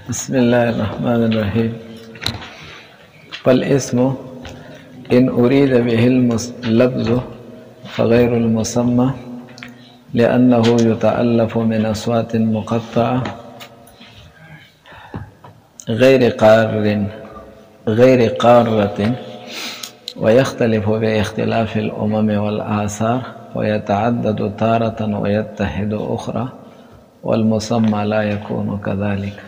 بسم الله الرحمن الرحيم. فالاسم إن أريد به اللفظ فغير المسمى لأنه يتألف من أصوات مقطعة غير قارة ويختلف باختلاف الأمم والآثار ويتعدد تارة ويتحد أخرى والمسمى لا يكون كذلك.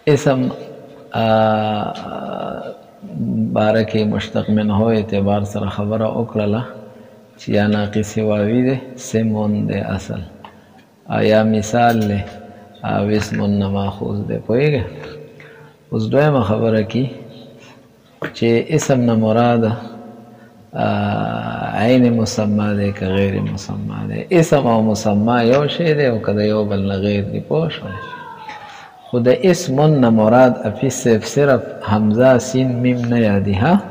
اسم بارکی مشتق من ہو اعتبار سره خبره وکړله چې یا ناقص واوی ده سمون ده اصل یا مثال له او اسم ماخوذ ده پوهیږه. اوس دویمه خبره کی چې اسم نه مراد عین مسما ده که غیر مسما ده. اسم او مسما یو شی ده او کده یو بل نه غیر دی پوه شولی. خود اسم نه مراد صرف حمزه سین میم نه یادی ها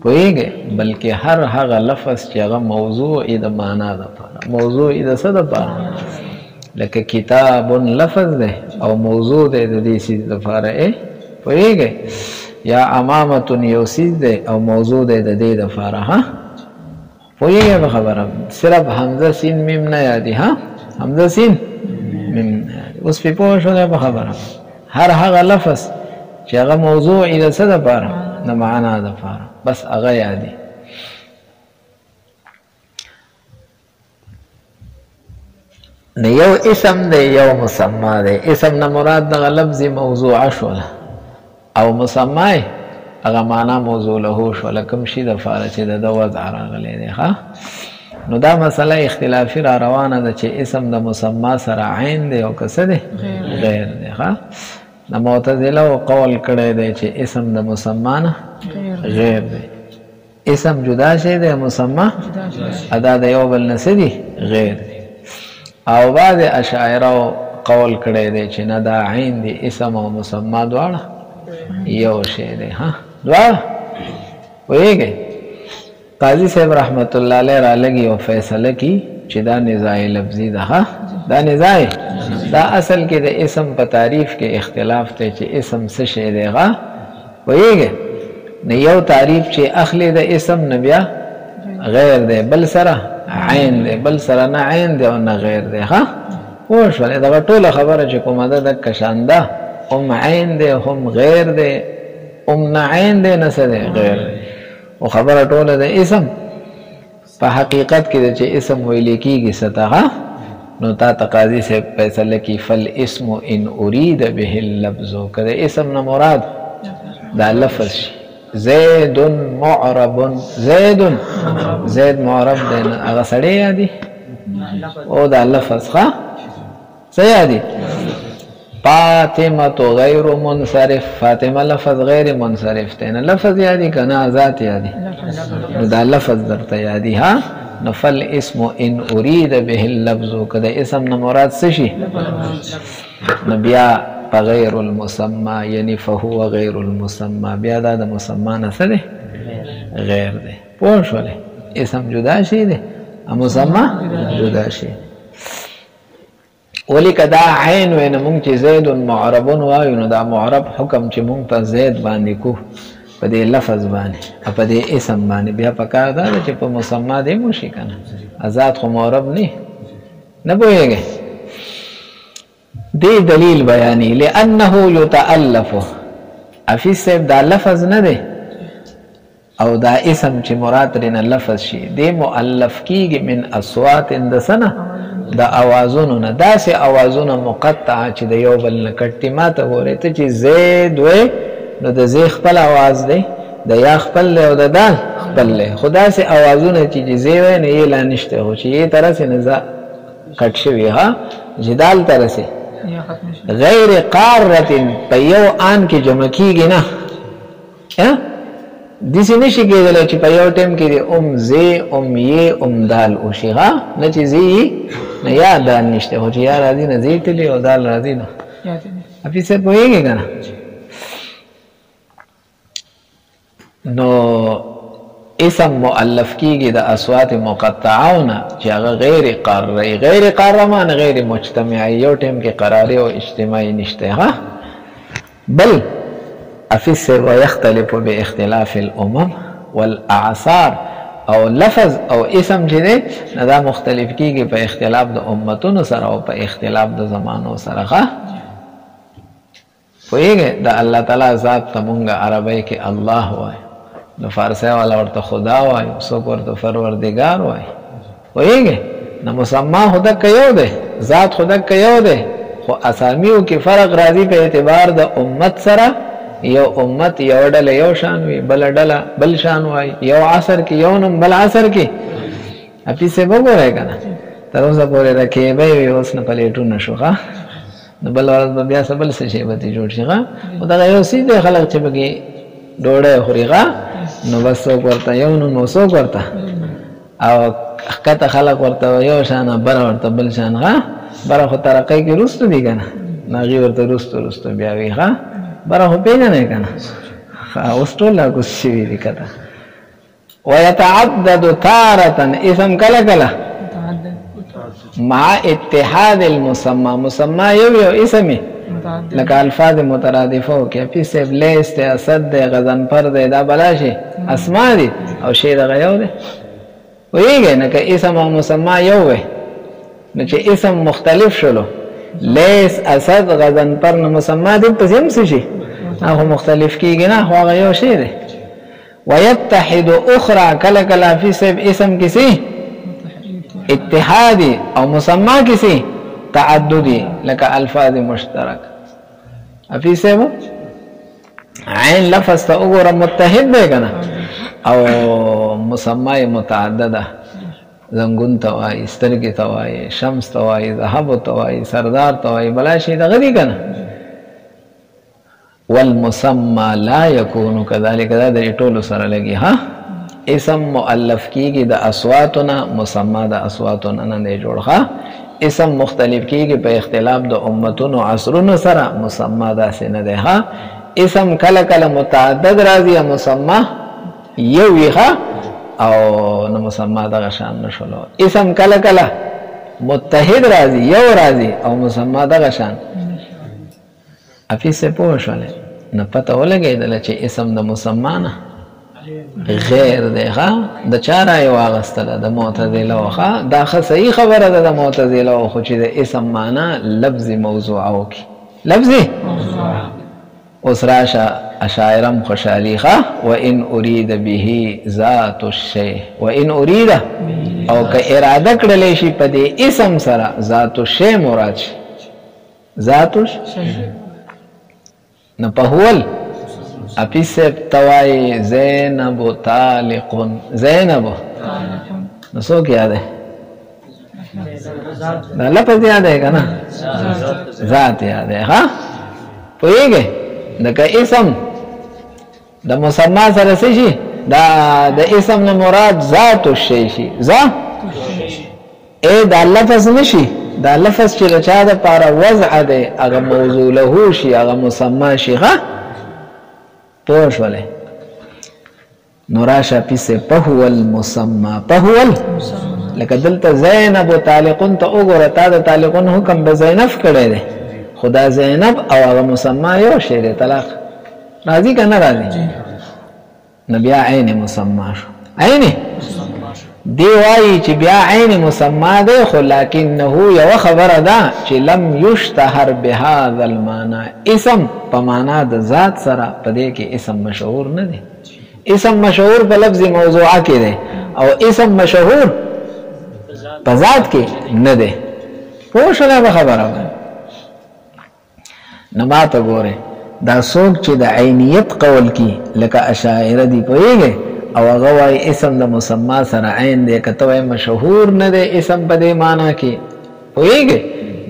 پوهیږي بلکې هر هغه لفظ چې هغه موضوع د معنا ده موضوع د څه ده لکه کتاب لفظ ده او موضوع ده د دې سیز لپاره پوهیږي یا امامه یو سیز ده او موضوع ده د دې لپاره ها پوهیږي په خبره صرف حمزه سین میم نه یادی ها حمزه سین میم اوس په پوه شو په خبره هر هغه لفظ چې هغه موضوع د څه لپاره د معنا لپاره بس هغه یادي. نه یو اسم دی یو مسما دی. اسم نه مراد د لفظ موضوع شوله او مسما هغه معنا موضوع له شوله کوم شي د لپاره چې د وضع راغلی دی ها. نو دا مسله اختلافي را روانه ده چې اسم د مسما سره عین دی او کسه دی غیر دی ها. د معتزله قول کړی دی چې اسم د مسما نه غیر دی. اسم جدا شی دی مسما ادا د یو بل نه دی غیر دی. او بعض اشاعره قول کړی دی چې نه دا عین دی اسم او مسما دواړه یو شی دی ها دواړه وایي. قاضی صاحب رحمت الله علیه را لګي او فیصله کی چې دا نزاع لفظي ده ها. دا نزاع دا اصل کې د اسم په تعریف کې اختلاف ته چې اسم څه شی دی ها وایي. نه یو تعریف چې اخلي د اسم نه بیا غیر دی بل سره عین دی بل سره نه عین دی او نه غیر دی ها پوه شولې. دا ټوله خبره چې کومه ده د کشانده هم عین دی هم غیر دی هم نه عین دی نه څه دی غیر دی. او خبره ټوله د اسم په حقیقت کې چې اسم ویل کېږي ستا نو تا تقاضی سے فیصله کی فل اسم ان اريد به اللفظ کده اسم نه مراد دا لفظ زید معرب زید معرب دی هغه سړی یادي او دا لفظ ښه څه یادي. فاطمه غیر منصرف فاطمه لفظ غیر منصرف دی نه لفظ یادي کنه ذات یادي دا لفظ درته یادي ها. نفل اسم ان اريد به اللفظ کده اسم نه مراد څه شي بیا غیر المسمى یعنی فهو غیر المسمى بیا دا د مسمى نه څه دی غیر دی پوه شولې. اسم جدا شي دی مسمى جدا شي. ولی کدا عین وینه مونږ چې زید معرب وایو نو دا معرب حکم چې مونږ په زید باندې کو په دې لفظ باندې په دې اسم باندې بیا پکار ده چې په مسما دې مو شي کنه آزاد خو معرب نه پوهیږي. دې دلیل بیانې لانه یتالف افی صاحب دا لفظ نه دی او دا اسم چې مراد لري لفظ شي دې مؤلف کیږي من اصوات اندسنه دا اوازونو نه داسې اوازونه مقطعه چې د یو بل نه کټي ماته وره ته چې زید وې نو د زی خپل आवाज دی د یا خپل او د دال خپل خدا سي اوازونه چې زی وې نه یې لا نشته خو چې یې طرح سي نه کټ شوی ها جدال طرح سي غیر قاره په یو ان کې جمع کیږي نه دسی نشي کېدلی چې په یو ټیم کې د زی یې دال وشي ها نه چې زی نه یا دال نشته خو چې یا راځي نه زی تلي او دال راځي نه افي څه پوهېږي که نه. نو اسم مؤلف کیږي د اصوات مقطعونه چې هغه غیر قاري، غیر قاره معنی غیر مجتمعي، یو ټیم کې قراري او اجتماعي نشته ها. بل افس ويختلف باختلاف الامم والاعصار، او لفظ او اسم چې دی دا مختلف کیږي په اختلاف د امتونو سره او په اختلاف د زمانو سره ښه. پوهېږئ د الله تعالی ذات ته مونږ عربی کې الله وایو، د فارسی والا ورته خدا وایو، څوک ورته پروردګار وایي. پوهېږئ نو مسما خو دکه یو دی، ذات خو دکه یو دی، خو اسامیو کې فرق راځي په اعتبار د امت سره. یو امت یو ډله یو شان وي، بل ډله بل شان وایي، یو عصر کې یو نوم بل عصر کې. اپیسې وګورئ که نه تر اوسه پورې رکیبی وي، اوس نه پلیټونه شو ښه. نو بل ورځ به بیا څه بل څه شی به ترې جوړ شي ښه. خو دغه یو څیز دی خلک چې پکې ډوډۍ خوري ښه، نو بس څوک ورته یو نوم او څوک ورته، او ښکته خلک ورته یو شان، بره ورته بل شان ښه. بره خو ترقۍ کې وروسته دي که نه، نو هغې ورته وروسته بیا وي ښه. بره خو پېژنئ که نه، اوس ټول راکوز شوي دي که ته. ويتعدد تارة اسم کله کله مع اتحاد المسمى، مسمى یو اسم لکه الفاظ مترادفو کې پیسې لیست اسد دی غضنفر دی دا بلا شي اسما دي او شی دغه یو دی. ویږي نه که اسم او مسمى یو وي نو چې اسم مختلف شلو، لیس اسد غضنفر نو مسمى دي پسې هم څه شي هغه مختلف کېږي نه، خو هغه یو شی دی. ويتحد اخرى کله کله فی صاحب اسم کسی اتحادی او مسمى کسی تعددی لکه الفاظ مشترک. افی صاحب عین لفظ تا وګوره متحد دی کنه، او مسمى متعدده، زنګون ته وایي، سترګې ته وایي، شمس ته وایي، ذهب ته وایي، سردار ته وایي، بلا شي دغه دی کنه. والمسمى لا يكون كذلك، دا د ټولو سره لګي ها. اسم مؤلف کیږي د اصواتنا، مسمى د اصواتنا نه دی جوړ ښه. اسم مختلف کیږي په اختلاف د امتونو عصرونو سره، مسمى داسې نه دی ها. اسم کله کله متعدد راځي، مسمى یو وي ښه، او نو مسمى دغه شان نشولو. اسم کله کله متحد راځي، یو راځي، او مسمى دغه شان. افیسه پوه شولې نه پته ولګېدله چې اسم د مسمى نه غیر دی ښه. د چا رایې واخیستله؟ د معتزله ښه. دا ښه صحیح خبره ده د معتزله، خو چې د اسم معنا لفظي موضوعه وکړي، لفظي. اوس راشه اشاعرم خوشحالي ښه. وان اريد به ذات الشیء، وان اريد او که اراده کړلی شي په دې اسم سره ذات الشیء مراد شي، ذات الشیء نه پهول. اپی سب توای زینب طالقن، زینب نو څوک یاد ہے؟ دا لفظ یاد ہے که نه؟ ذات یاد ہے ښه. پوهېږئ دکه اسم د مسمى سره څه شي، دا د اسم نه مراد ذات الشی شي. ذات دا لفظ نشي، دا لفظ چې د چا دپاره وضع دی هغه موضوع له شي، هغه مسمى شي ښه. پوه شولې نو راشه پیسې پهول مسمى، پهول لکه دلته زینب طالقون ته وګوره، تا د طالقون حکم به زینب کړی دی، خو دا زینب او هغه مسمى یو شی دی. طلاق راځي که نه راځي؟ نو بیا عین مسمى شو. عین دی وایي چې بیا عین مسمى دی، خو لکنه یوه خبره ده چې لم یشتهر بهذا المعنى، اسم په معنا د ذات سره په دې کې اسم مشهور نه دی. اسم مشهور په لفظ موضوعه کې دی، او اسم مشهور په ذات کې نه دی. پوه شولی به خبره باندې؟ نو ما ته ګورئ دا څوک چې د عینیت قول کی لکه اشاعره دي، پوهېږئ، او هغه وایي اسم د مسمى سره عین دی، که ته وایي مشهور نه دی اسم په دې معنا کې، پوهېږئ،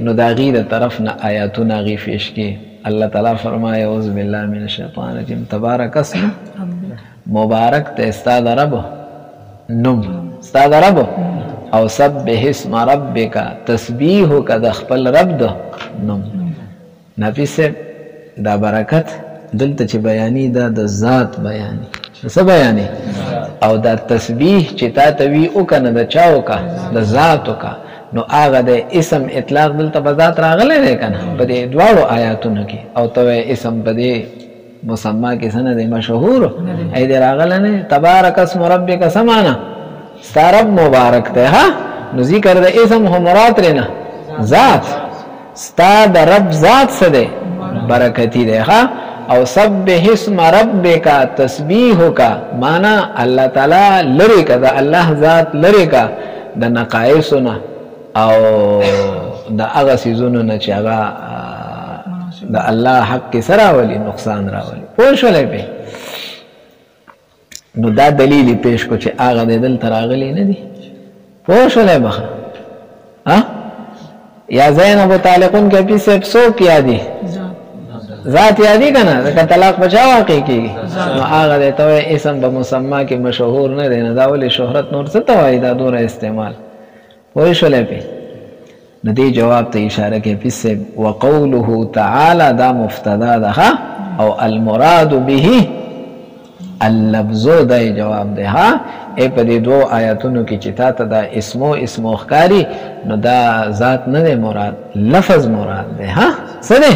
نو د هغې د طرف نه آیاتونه هغې پیش کړي. الله تعالی فرمایي اعوذ بالله من الشیطان الرجیم تبارک اسم، مبارک ته ستا د رب نوم، ستا د رب، او سبح اسم ربک، تسبیح وکړه د خپل رب د نوم. نفیس دا برکت دلته چې بیانې دا د ذات بیانې څه بیانې او دا تسبیح چې تا ته وی او کنه د چا وکا د ذات وکا نو هغه د اسم اطلاق دلته په ذات راغلی دی کنه په دې دواړو آیاتونو کې او ته اسم په دې مسما کې سند مشهور ای دې راغلی نه تبارک اسم ربک سمانا ستارب مبارک ته ها نو ذکر د اسم هم مراد لري ذات ستا د رب ذات څه دی برکتی دی ها او سبح اسم ربک تسبیح کا معنا الله تعالی لری کا دا الله ذات لری کا د نقایصنا او د هغه سيزونو نه چې هغه د الله حق کې سره ولي نقصان راولي پوه شولې په نو دا دلیل پیش کو چې هغه د دل تراغلی نه دي پوه شولې مخه ها یا زینب تعلقون کې پیسه افسو کیا دي ذات یادی کنه دا طلاق بچا واقع کیږي نو هغه ته اسم به مسما کې مشهور نه دی نه دا ولې شهرت نور څه توای دا دوره استعمال وای شولې په ندی جواب ته اشاره کې پیسه وقوله تعالی دا مفتدا ده او المراد به اللفظ دا جواب ده ها ای په دې دوه آیاتونو کې چې تا ته دا اسمو ښکاری نو دا ذات نه مراد لفظ مراد ده ها څه ده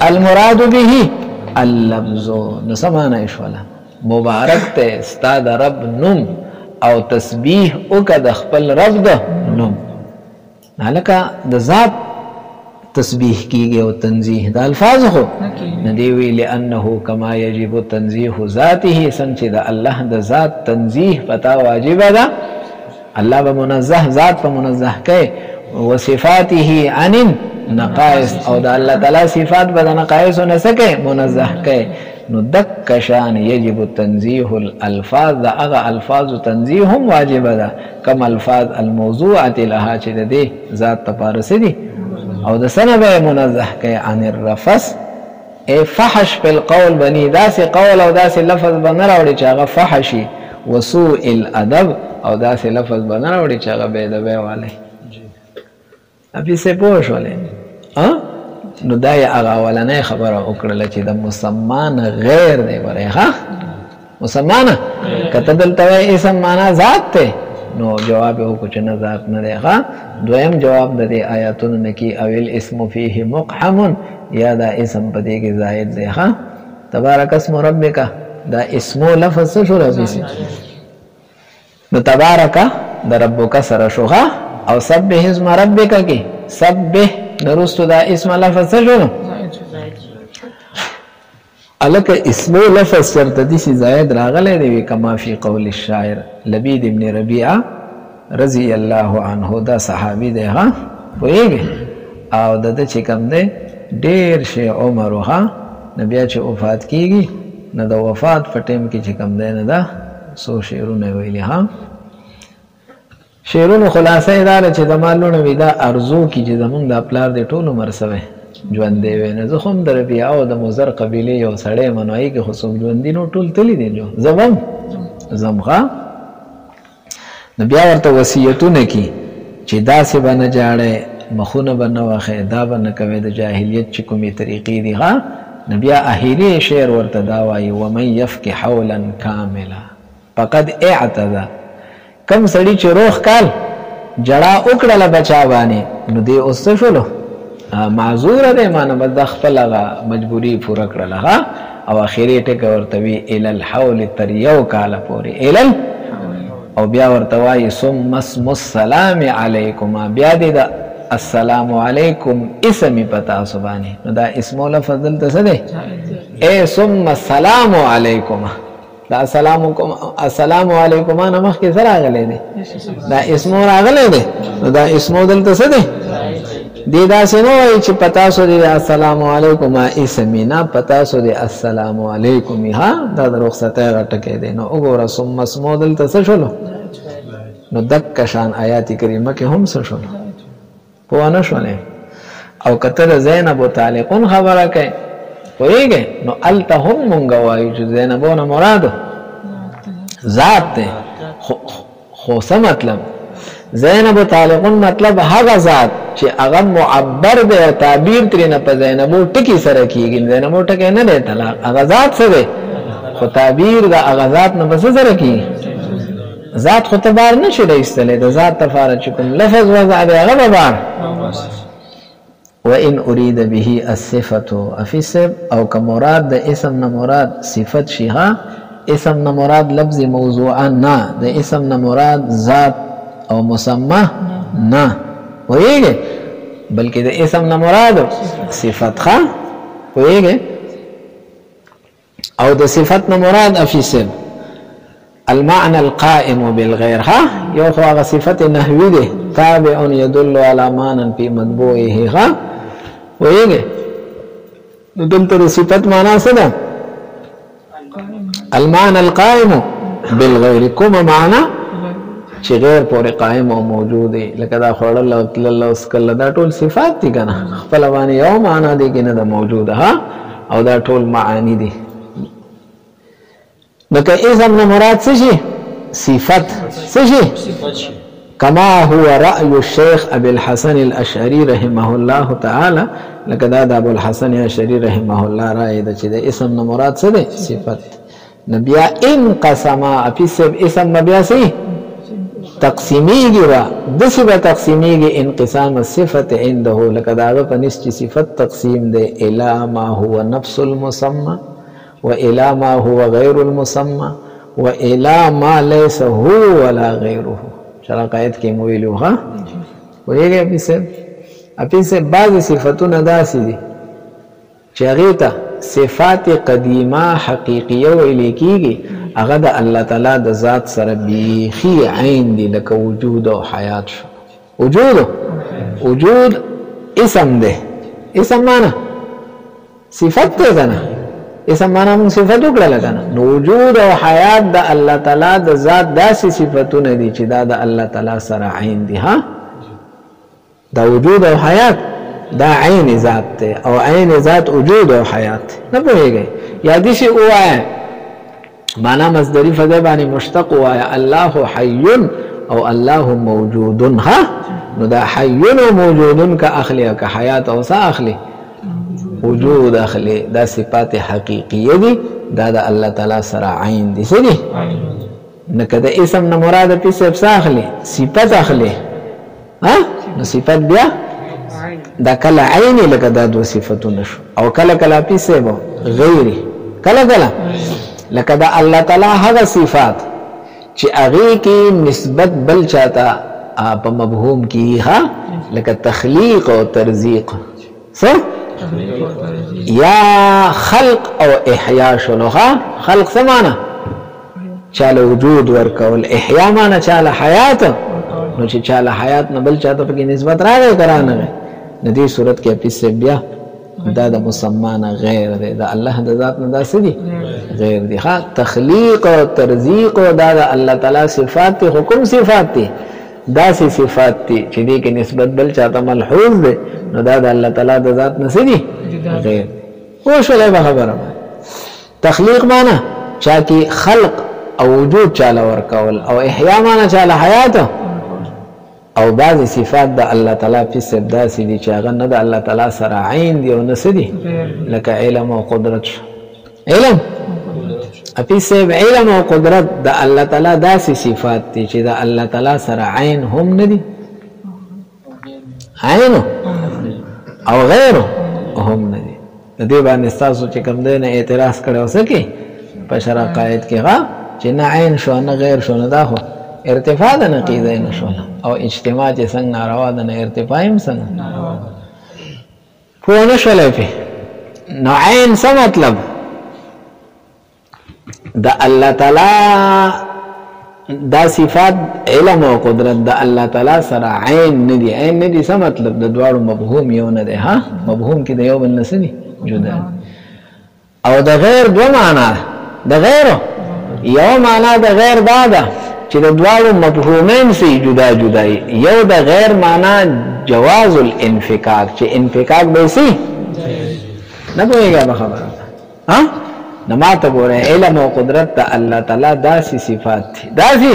المراد به اللفظ نو سمانه ایشولا مبارک ته استاد رب نوم او تسبیح او که خپل رب ده نوم لکه د ذات تسبیح کیږي او تنزیه د الفاظ خو ندی وی لانه کما یجب تنزیه ذاته سنچ د الله د ذات تنزیه پتا واجب ده الله به منزه ذات په منزه کوي وصفاته عن نقائص او د الله تعالی صفات به نقائص نه سکے منزه کوي نو دک شان یجب تنزیه الالفاظ دا اغا الفاظ تنزیه هم واجب ده کم الفاظ الموضوعه لها چې د دې ذات تپارس دي او د سنه به منزه کوي عن الرفث ای فحش په القول بني داسې قول او داسې لفظ بنه راوړي چې هغه فحشي وسوء الادب او داسې لفظ بنه راوړي چې هغه بے ادبه والے ابي سه پوښولې ها نو دا یې هغه اولنۍ خبره وکړله چې د مسمان غیر دی وره ها مسمان کته دلته اسم معنا ذات ته نو جواب وکړو چې نه ذات نه دی ها دویم جواب د دې آیاتونو نه کې اویل اسم فيه مقحم یا دا اسم په دې کې زائد دی ها تبارک اسم ربک دا اسمو لفظ شو راځي نو تبارک د ربک سره شوغه او سبح اسم ربک کې سبح نرستو دا اسم لفظ شنو الک اسم لفظ شرط دي چې زائد راغلی دی کما فی قول الشاعر لبید ابن ربیعه رضی الله عنه دا صحابي دی ها وایي او د چې کوم دی ډیر شی عمر ها نبی چې وفات کیږي نه د وفات په ټیم کې چې کوم دی نه دا سو شعرونه ویلي ها شعرونو خلاصه دا چې د مالونو ودا ارزو کی چې زمونږ د پلار د ټولو مرسوي ژوند دی ونه زه هم در بیا او د مزر قبيله یو سړی منوي کې خصوص ژوند دي نو ټول تللی دي جو زمغه نبي ورته وصیتونه کی چې داسې باندې جاړه مخونه باندې واخه دا باندې کوي د جاهلیت چې کومي طریقې دي ها نبي اخیری شعر ورته دا وایي ومن يفك حولا كاملا فقد اعتذا کم سړی چې روخ کال جړه وکړه بچا باندې نو دې اوس شولو معذور دی مانه بد خپل مجبوری پوره کړله او اخیری ټک ورته وی ال الحول تر یو کال پورې ال او بیا ورته وای ثم اسم السلام علیکم بیا دې دا السلام علیکم اسم پتا سبحانه نو دا اسم لفظ دلته څه دی اے ثم السلام علیکم دا السلام علیکم انا مخ کې سره غلې دي دا اسم راغلې دي دا اسم دلته څه دی دی دا سينو چې پتا سو دی السلام علیکم اسمینا پتا سو دی السلام علیکم ها دا رخصته غټکې دي نو وګوره ثم اسم دلته څه شولو نو دک شان آیات کریمه کې هم څه شولو په ونه شولې او کتر زینب تعلقون خبره کوي وایګه نو التهم مونږ وایو چې زینبونه مراد ذات ده خو څه مطلب زینب تعلقون مطلب هغه ذات چې هغه معبر دی تعبیر ترې نه په زینبو ټکی سره کیږي زینبو ټکی نه دی طلاق هغه ذات څه دی خو تعبیر دا اغازات نه بس سره کی ذات خو تبار نشي ایستلې د ذات تفاره چې کوم لفظ وضع دی هغه بار وان اريد به الصفه افسب او که مراد د اسم نه مراد صفت شي ها اسم نه مراد لفظ موضوعا نه د اسم نه مراد ذات او مسمى نه وایي بلکې د اسم نه مراد صفت ښه وایي او د صفت نه مراد افسب المعنى القائم بالغير ها یو خو هغه صفت نحوی ده تابع يدل على معنى في مطبوعه ها وایي دلته صفت معنا څه ده المعنى القائم بالغير کوم معنا چې غیر پورې قائم او موجود دی لکه دا خړل او تلل او سکل دا ټول صفات دي کنه خپل باندې یو معنا دي کنه دا موجوده ها او دا ټول معانی دي لکه اسم نه مراد څه شي صفت څه شي كما هو رأي الشيخ ابي الحسن الاشعري رحمه الله تعالى لکه دا د ابو الحسن الاشعري رحمه الله رائے د چې د اسم نه مراد څه دی صفت نبیا انقسم افسب اسم نبیا سي تقسیمیږي را د صفه تقسیمیږي انقسام الصفه عنده لکه دا په نسبت صفت تقسیم دی الى ما هو نفس المسمى والى ما هو غير المسمى والى ما ليس هو ولا غيره شرع قائد کې مویلو ها ویږي اپیسه بعض صفاتونه داسې دي چې هغه ته صفات قدیمه حقیقیه ویل کېږي هغه د الله تعالی د ذات سره بیخي عین دي لکه وجود او حیات شو وجود اسم ده اسم معنا صفت ده نه اسم معنا موږ صفت وکړل کنه نو وجود او حیات د الله تعالی د ذات داسې صفاتونه دي چې دا د الله تعالی سره عین دي ها دا وجود او حیات دا عین ذات ته او عین ذات وجود او حیات نه پوهیږي یا دې شی وایا معنا مصدری فده باندې مشتق وایا الله حي او الله موجود ها نو دا حي او موجود کا اخلی کا حیات او سا اخلی وجود اخلی دا صفات حقیقیه دي دا د الله تعالی سره عین دي څه دي نکه د اسم نه مراد په صفت اخلی صفت اخلی ها نو صفت بیا دا کله عین لکه دا دو صفاتونه شو او کله کله په سبب غیري کله لکه دا الله تعالی هغه صفات چې هغه کې نسبت بل چاته په مفهوم کې ها لکه تخلیق او ترزیق څه یا خلق او احیا شنو ها خلق سمانه چاله وجود ورکول احیا معنا چاله حیات نو چې چاله حیات نه بل چاته په نسبت راغی کرانه ندی صورت کې په بیا دا د مسمانه غیر دی دا الله د ذات نه داسې دي غیر دی ها تخلیق او ترزیق او دا د الله تعالی صفات حکم صفات دي داسې صفات دي چې دې کې نسبت بل چاته ملحوظ دي نو دا د الله تعالی د ذات نه دي غیر او شلای به خبره تخلیق معنا چا کې خلق او وجود چاله ورکول او احیا معنا چاله حیات او بعض صفات د الله تعالی په سبدا سي دي چې هغه نه د الله تعالی سره عین دي او نه سدي لکه علم او قدرت علم اپی سب علم او قدرت د الله تعالی داسې صفات دي چې د الله تعالی سره عین هم نه دي عین او غیر هم نه دي د دې باندې تاسو چې کوم دینه اعتراض کړو سکه په شرع قائد کې ها چې نه عین شو نه غیر شو نه دا خو ارتفاع د نقیضه نشو او اجتماع چې څنګه ناروا ده نه ارتفاع هم څنګه په نشو لفي نو عین څه مطلب د الله تعالی دا صفات علم او قدرت د الله تعالی سره عین ندي عین ندي څه مطلب د دواړو مفهوم یو نه ده ها مفهوم کې د یو بل نسني جدا او د غیر دو معنا د غیر یو معنا د غیر دا ده چې د دواړو مفهومین سي جدا جدا یو د غیر معنا جواز الانفکاک چې انفکاک به سي نه پوهیږي خبره ها نماته ګوره علم او قدرت د الله تعالی داسې صفات دي داسې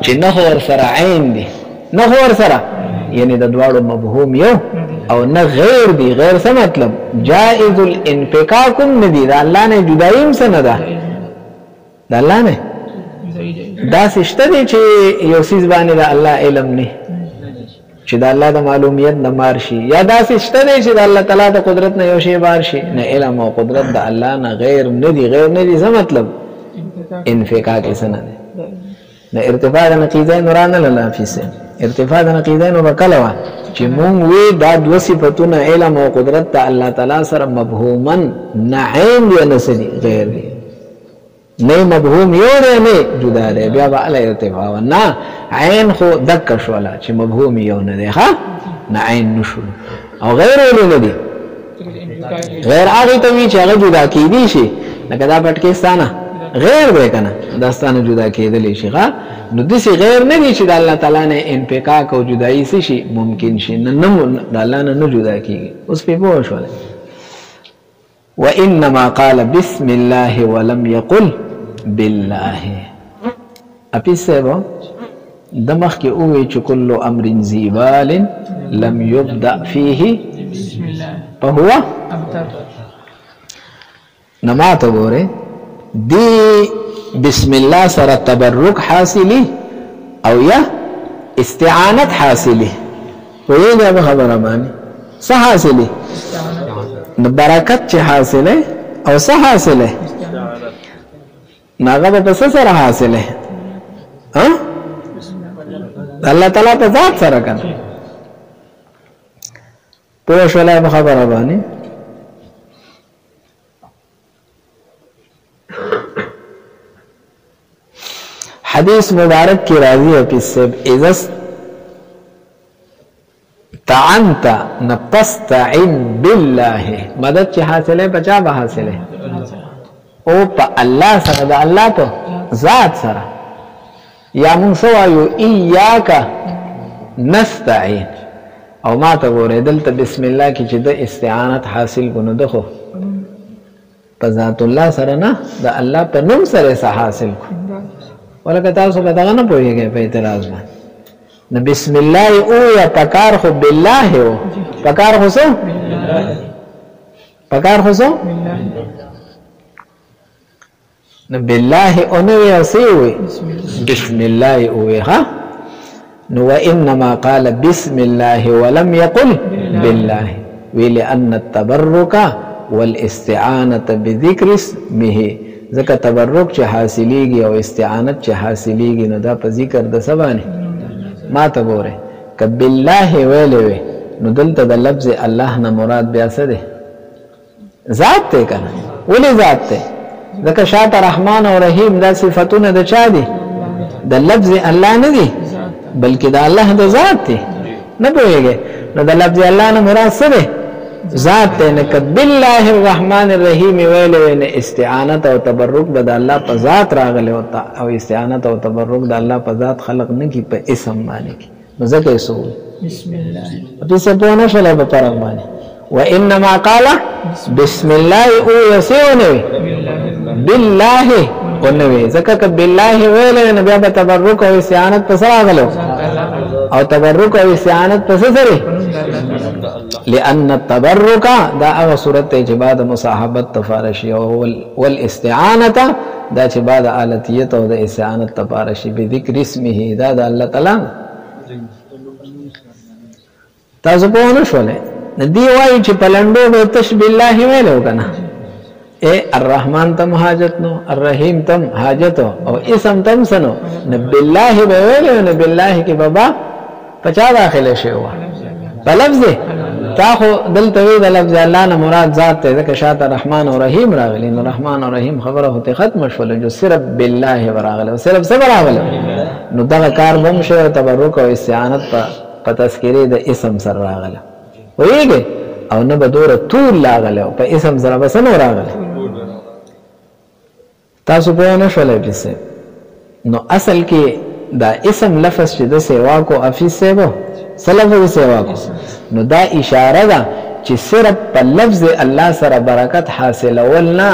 چې نه ور سره عین دي نه ور سره یعنی د دواړو مفهوم یو او نه غیر دي غیر څه مطلب جائز الانفکاک ندي د الله نه جدایم څه نه ده د الله نه دا سشته دی چې یو سیز باندې د الله علم نه چې د الله د معلومیت نه مار شي یا دا سشته دی چې د الله تعالی د قدرت نه یو شی بار شي نه علم او قدرت د الله نه غیر نه دي څه مطلب انفکاک یې نه دی د ارتفاع د نقیضین نورانه لاله فیسه ارتفاع د نقیضین وکلوا چې مونږ وی دا دو صفاتونه علم او قدرت د الله تعالی سره مبهوما نعیم یا نسدي غیر دی نه مبهوم یو دی نه جدا دی بیا به علی ارتفاع نه عین خو دک شولا چې مبهوم یو نه دی ها نه عین نشو او غیر نه دی غیر هغه ته وی چې هغه جدا کیدی شي لکه دا پټکستانه غیر دی کنه داستانه جدا کېدلی شي ها نو دسی غیر نه دي چې د الله تعالی نه انفکاک او جدایي شي ممکن شي نه د الله نه جدا کیږي اوس په پوه شول وانما قال بسم الله ولم يقل بالله اپیسبو دمخ کې اوه چې کل امر زیبال لم يبدا فيه بسم الله فهو ابتر نماته ګوره دی بسم الله سره تبرک حاصلی او یا استعانت حاصلی ویږي به خبره باندې څه حاصلی برکت چې حاصله او څه حاصله ناغه په څه سره حاصله ها الله تعالی په ذات سره کنه په شوله به خبره باندې حدیث مبارک کی راضی ہے کس سے اذا تعنت نتستعن بالله مدد چه حاصل ہے بچا با حاصل ہے او پا اللہ سره دا اللہ تو ذات سره یا من سوایو ایاکا نستعین او ما تا گو رہے دلتا بسم اللہ کی چه دا استعانت حاصل کنو دخو پا ذات اللہ سره نا دا اللہ پا نم سره سا حاصل کنو ولکه تاسو به دغه نه پوهیږئ په اعتراض باندې نو بسم الله او یا پکار خو بالله او پکار خو څه پکار خو څه نو بالله او نو یا سی وي بسم الله او ها نو وانما قال بسم الله ولم يقل بالله ولان التبرك والاستعانه بذكر اسمه ځکه تبرک چې حاصلېږي او استعانت چې حاصلېږي نو دا په ذکر د څه باندې ما ته ګوره که بالله ویلې وی نو دلته د لفظ الله نه مراد بیا څه دی ذات دی که نه ولې ذات دی ځکه شاته رحمان او رحیم دا صفتونه د چا دي د لفظ الله نه دي بلکې د الله د ذات دی نه پوهېږئ نو د لفظ الله نه مراد څه دی ذات ته نه بالله الرحمن الرحیم ویلې نه استعانت او تبرک به د الله په ذات راغلی او استعانت او تبرک د الله په ذات خلق نه کی په اسم باندې کی نو ځکه یې بسم الله په څه په نه شله په پرغ باندې وانما قال بسم الله او يسونه بالله ونوي ځکه ک بالله ویلې نه بیا په تبرک او استعانت په سره راغلو او تبرک او استعانت په سره لأن التبرك دا هغه صورت چې بعد مصاحبت تفارشی او والاستعانه دا چې بعد آلتیت او د استعانت تفارشی به ذکر اسمه دا د الله تعالی تاسو په ونه شولې دی وایي چې پلندو به تشبیه الله ویلو کنه اے الرحمن تم حاجت نو الرحیم تم حاجت او اسم تم سنو نبی الله به ویلو نبی الله کې بابا پچا داخله شی و په لفظ تا خو دلته وی د لفظ الله نه مراد ذات ته ځکه شاته رحمان او رحیم راغلی نو رحمان او رحیم خبره هته ختم شول جو صرف بالله راغله صرف څه راغله نو دا کار بم شو تبرک او استعانت په تذکری د اسم سره راغله ویږي او نه بدوره طول راغله په اسم سره بس نه راغله تاسو په نه شولې بسه نو اصل کې دا اسم لفظ چې د سیوا کو افیس سیو سلفو سیوا کو نو دا اشاره ده چې صرف په لفظ الله سره برکت حاصل ولنا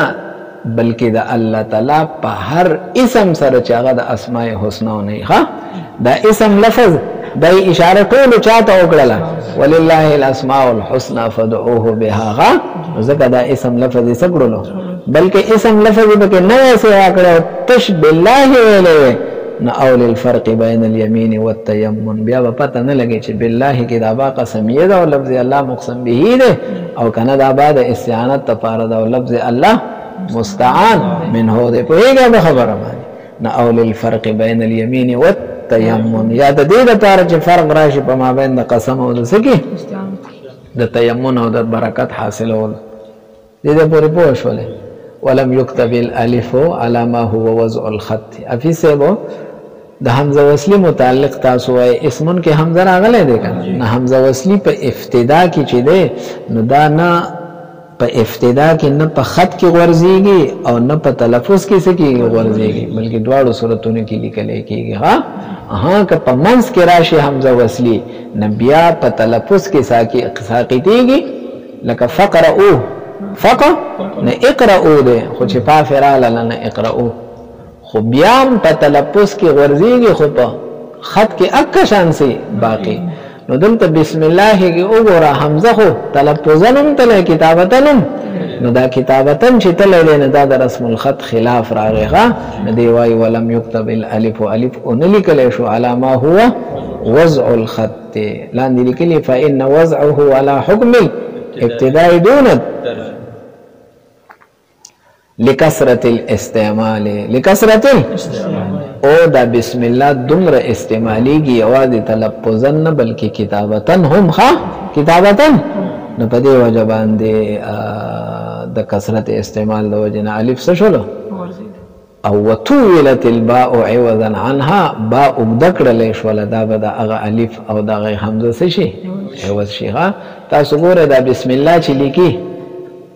بلکې د الله تعالی په هر اسم سره چې هغه د اسماء الحسنا نه ښه دا اسم لفظ دا اشاره ټول چاته وکړه ولله الاسماء الحسنى فادعوه بها ځکه دا اسم لفظ یې څکړلو بلکې اسم لفظ به نه سوا کړو تش بالله ویلې نو اول الفرق بین الیمین والتیمم بیا په پته نه لګی چې بالله کې دا با قسمیه ده او لفظ الله مقسم به ده او کنه دا بعد استعانت لپاره ده او لفظ الله مستعان منه ده په هغه خبره باندې نو اول الفرق بین الیمین والتیمم یا د دې لپاره چې فرق راشي په مابین د قسم او د سکی د تیمم او د برکت حاصلول دې د پوره پوه شولې ولم يكتب الالف على ما هو وضع الخط افي سبو د حمزه وصلی متعلق تاسو وای اسمن کې حمزه راغله دي کنه نه حمزه وصلی په ابتدا کې چي دي نو دا نه په ابتدا کې نه په خط کې غورځيږي او نه په تلفظ کې سکیږي غورځيږي بلکې دواړو صورتونو کې لیکل کېږي ها که په منځ کې راشي حمزه وصلی نه بیا په تلفظ کې ساقطيږي لکه فقرؤ فقه نه اقرأو ده خو چې پا فراله نه اقرأو خو بیام په تلفظ کې غورځيږي خو په خط کې اکشان سي باقي نو دلته بسم الله کې وګوره حمزه خو تلفظنم تل کتابتنم نو دا کتابتن چې تل نه دا د رسم الخط خلاف راغیغه دی وای ولم يكتب الالف الف ان لیکل شو على ما هو وضع الخط لاندې لیکلي فان وضعه على حكم ابتداء دون لکثرت الاستعمال لکثرت او دا بسم الله دمر استعمالی کی आवाज تلفظن نه بلکې کتابتن هم ښه کتابتن نو په دې وجه باندې د کثرت استعمال د وجه نه الف څه شول او وتولت الباء عوضا عنها باء وبدکړل شول دا به د هغه الف او د هغه حمزه څه شي عوض شي ها تاسو ګوره دا بسم الله چې لیکي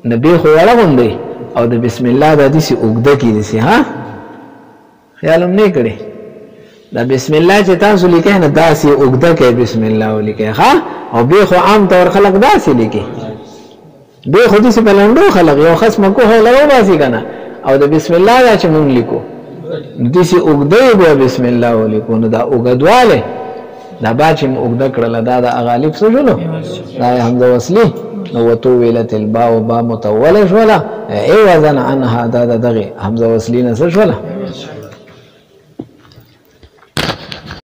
نبی خو ولغوندي او د بسم الله د دې سي اوګده کې دي سي ها خیال هم نه کړی دا بسم الله چې تاسو لیکه نه داسې اوګده کې بسم الله ولیکه ها او به خو عام طور خلق داسې لیکي به خو دې څه بلندو خلق یو خصم کو هو لو باسي کنه او د بسم الله دا چې مونږ لیکو دې سي اوګده به بسم الله ولیکو نو دا اوګدواله دا با چې اوګده کړل دا د غالب څه جوړو دا حمزه وصلی نو وتولت الباء با متوله شولا عوضا عنها دا دغه حمزه وصلی نه څه شولا